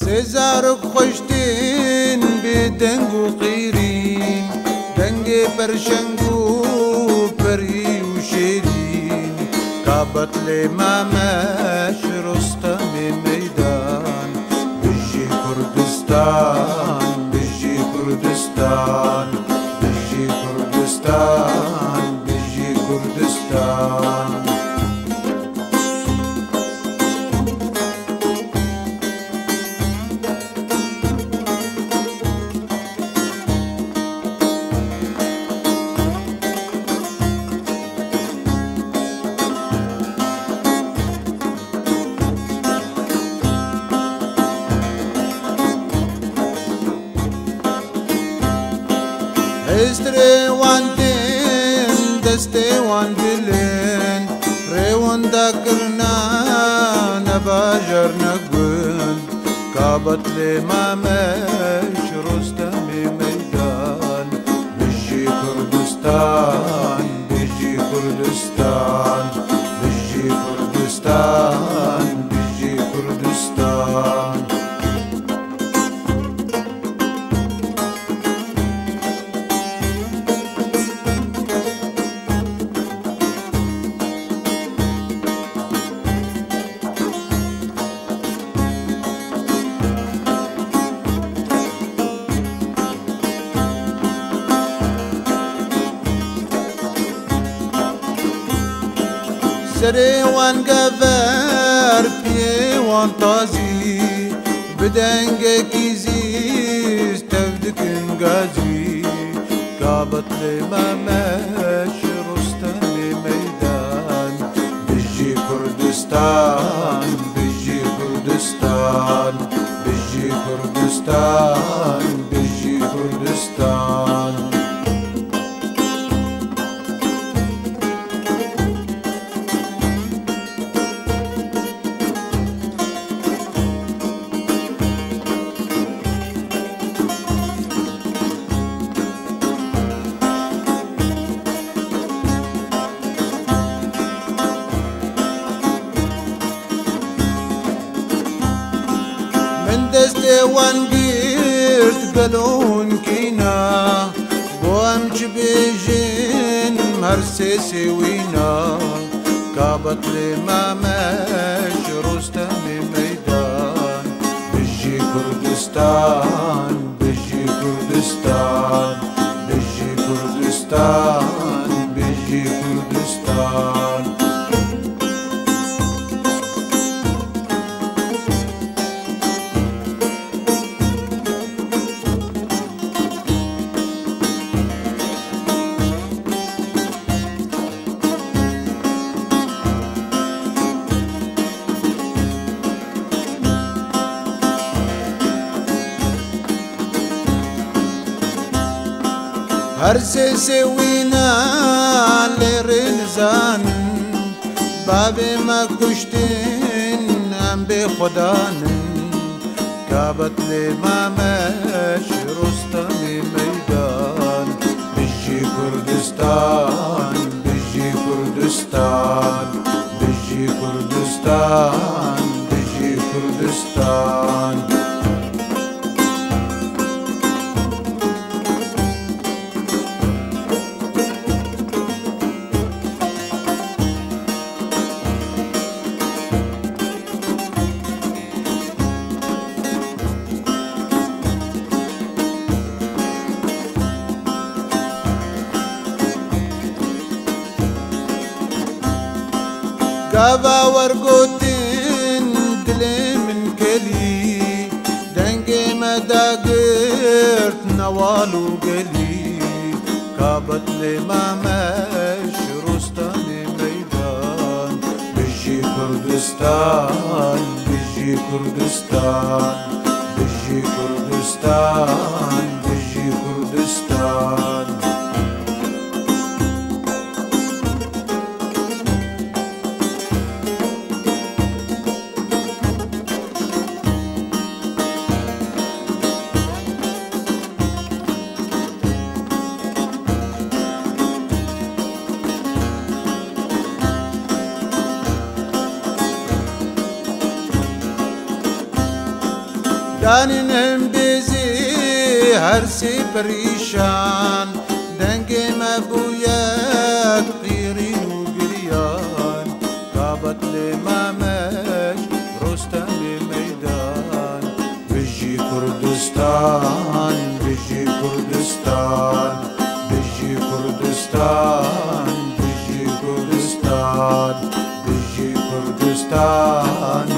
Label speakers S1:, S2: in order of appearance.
S1: سێزارک خۆشتین بێ دەنگ و قیرین دەنگێ پەرشەنگ و پەری و شێرین کابەت لێ مامەش ڕۆستەمێ مەیدان بژی کوردستان بژی کوردستان بژی کوردستان بژی کوردستان هێزترێ وان دێن دەستێ وان دلێن ڕێوەنداکردنا نەباژەر نەگوێن کابەت لێ مامەش ڕۆستەمێ مەیدان بژی کوردستان بژی کوردستان بژی کوردستان بژی کوردستان سرێ وان گەڤەر پێ وان تازی بدەنگێکی زیست تەو دکن گازی کابەت لێ مامەش ڕۆستەمێ مەیدان بژی کوردستان بژی کوردستان بژی کوردستان بژی کوردستان دەستێ وان گرت گەلۆن کینا بۆ ئەم چ بێژن هەر سێسێوینا کابەت لێ مامەش ڕۆستەمێ مەیدان بژی کوردستان بژی کوردستان بژی کوردستان بژی کوردستان هەر سێسێوینا لێرێ نزانن بابێ مە کوشتن ئەم بێ خوددانن کابەت لێ مامەش ڕۆستەمێ مەیدان بژی کوردستان بژی کوردستان بژی کوردستان بژی کوردستان گاوا وەرگۆتن دلێ من کەلی دەنگێ مەداگرت نەواڵ و گەلی کابەت لێ مامەش ڕۆستەمێ مەیدان بژی کوردستان بژی کوردستان بژی کوردستان بژی کوردستان كانن بزي هرسي بريشان دنگي مبويات قيرين وقريان قابت لمامش رستم ميدان بجي كردستان بجي كردستان بجي كردستان بجي كردستان بجي كردستان